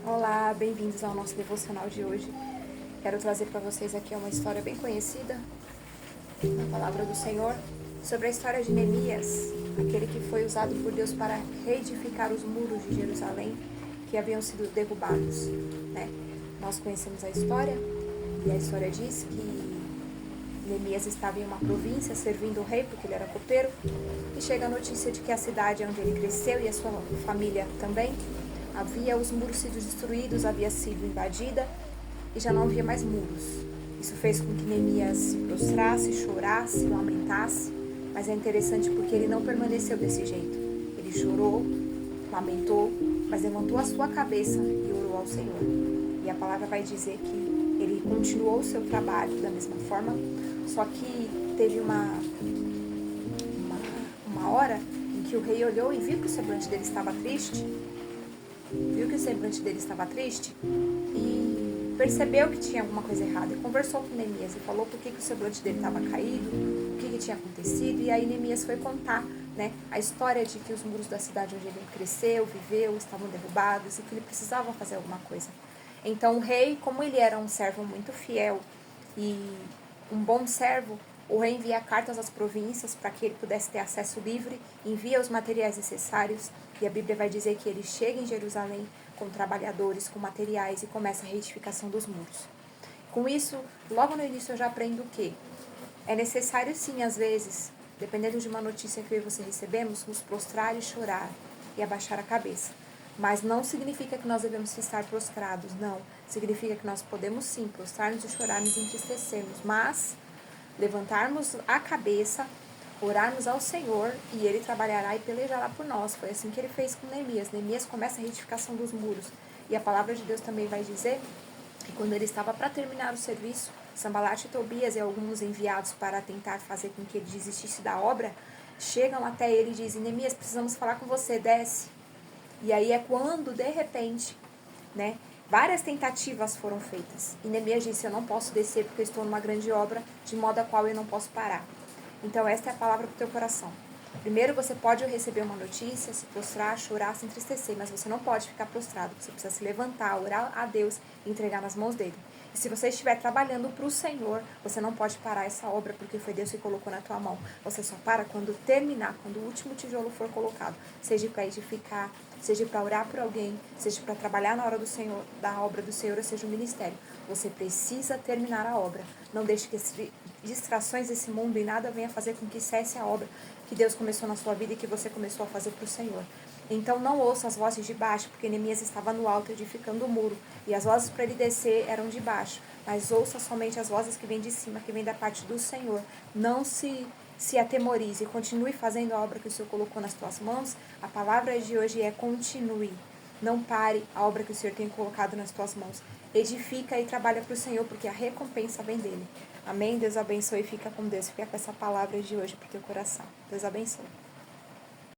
Olá, bem-vindos ao nosso devocional de hoje. Quero trazer para vocês aqui uma história bem conhecida na palavra do Senhor, sobre a história de Neemias, aquele que foi usado por Deus para reedificar os muros de Jerusalém que haviam sido derrubados, né? Nós conhecemos a história e a história diz que Neemias estava em uma província servindo o rei, porque ele era copeiro, e chega a notícia de que a cidade onde ele cresceu e a sua família também, havia os muros sido destruídos, havia sido invadida e já não havia mais muros. Isso fez com que Neemias se prostrasse, chorasse, lamentasse, mas é interessante porque ele não permaneceu desse jeito. Ele chorou, lamentou, mas levantou a sua cabeça e orou ao Senhor. E a palavra vai dizer que ele continuou o seu trabalho da mesma forma, só que teve uma hora em que o rei olhou e viu que o semblante dele estava triste, e percebeu que tinha alguma coisa errada. E conversou com Neemias e falou por que o semblante dele estava caído, o que tinha acontecido. E aí Neemias foi contar, né, a história de que os muros da cidade onde ele cresceu, viveu, estavam derrubados e que ele precisava fazer alguma coisa. Então o rei, como ele era um servo muito fiel e um bom servo, o rei envia cartas às províncias para que ele pudesse ter acesso livre, envia os materiais necessários, e a Bíblia vai dizer que ele chega em Jerusalém com trabalhadores, com materiais, e começa a reedificação dos muros. Com isso, logo no início eu já aprendo o quê? É necessário sim, às vezes, dependendo de uma notícia que eu e você recebemos, nos prostrar e chorar e abaixar a cabeça. Mas não significa que nós devemos estar prostrados, não. Significa que nós podemos sim prostrar-nos e chorarmos e entristecermos, mas levantarmos a cabeça, orarmos ao Senhor e Ele trabalhará e pelejará por nós. Foi assim que Ele fez com Neemias. Neemias começa a reedificação dos muros. E a palavra de Deus também vai dizer que quando ele estava para terminar o serviço, Sanbalate e Tobias e alguns enviados para tentar fazer com que ele desistisse da obra, chegam até ele e dizem: Neemias, precisamos falar com você, desce. E aí é quando, de repente, né, várias tentativas foram feitas. E Neemias disse: eu não posso descer porque eu estou numa grande obra, de modo a qual eu não posso parar. Então esta é a palavra para o teu coração. Primeiro você pode receber uma notícia, se prostrar, chorar, se entristecer, mas você não pode ficar prostrado. Você precisa se levantar, orar a Deus e entregar nas mãos dele. E se você estiver trabalhando para o Senhor, você não pode parar essa obra, porque foi Deus que colocou na tua mão. Você só para quando terminar, quando o último tijolo for colocado. Seja para edificar, seja para orar por alguém, seja para trabalhar na hora do Senhor, da obra do Senhor, ou seja o ministério. Você precisa terminar a obra. Não deixe que as distrações desse mundo e nada venha fazer com que cesse a obra que Deus começou na sua vida e que você começou a fazer para o Senhor. Então não ouça as vozes de baixo, porque Neemias estava no alto edificando o muro, e as vozes para ele descer eram de baixo, mas ouça somente as vozes que vêm de cima, que vêm da parte do Senhor. Não se atemorize, continue fazendo a obra que o Senhor colocou nas tuas mãos. A palavra de hoje é: continue. Não pare a obra que o Senhor tem colocado nas tuas mãos. Edifica e trabalha para o Senhor, porque a recompensa vem dele. Amém? Deus abençoe e fica com Deus. Fica com essa palavra de hoje para o teu coração. Deus abençoe.